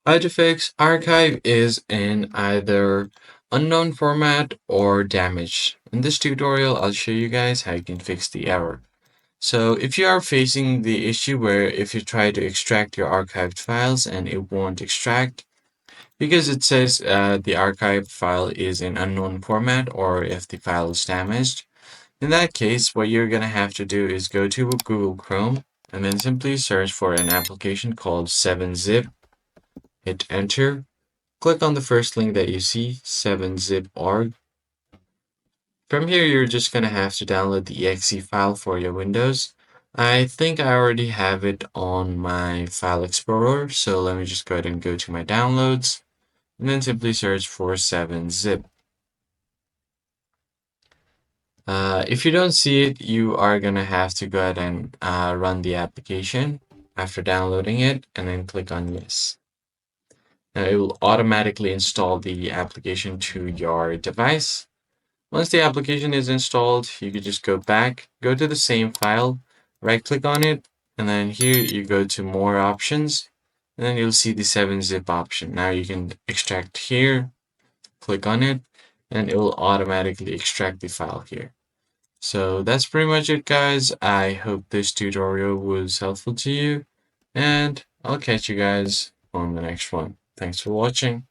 Artifacts archive is in either unknown format or damaged. In this tutorial, I'll show you guys how you can fix the error. So if you are facing the issue where if you try to extract your archived files and it won't extract because it says the archived file is in unknown format or if the file is damaged, in that case, what you're going to have to do is go to Google Chrome and then simply search for an application called 7-zip. Hit enter. Click on the first link that you see, 7zip.org. From here, you're just going to have to download the exe file for your Windows. I think I already have it on my file explorer, so let me just go ahead and go to my downloads and then simply search for 7zip. If you don't see it, you are going to have to go ahead and run the application after downloading it and then click on yes. Now it will automatically install the application to your device. Once the application is installed, you can just go back, go to the same file, right click on it, and then here you go to more options, and then you'll see the 7-zip option. Now you can extract here, click on it, and it will automatically extract the file here. So that's pretty much it, guys. I hope this tutorial was helpful to you, and I'll catch you guys on the next one. Thanks for watching.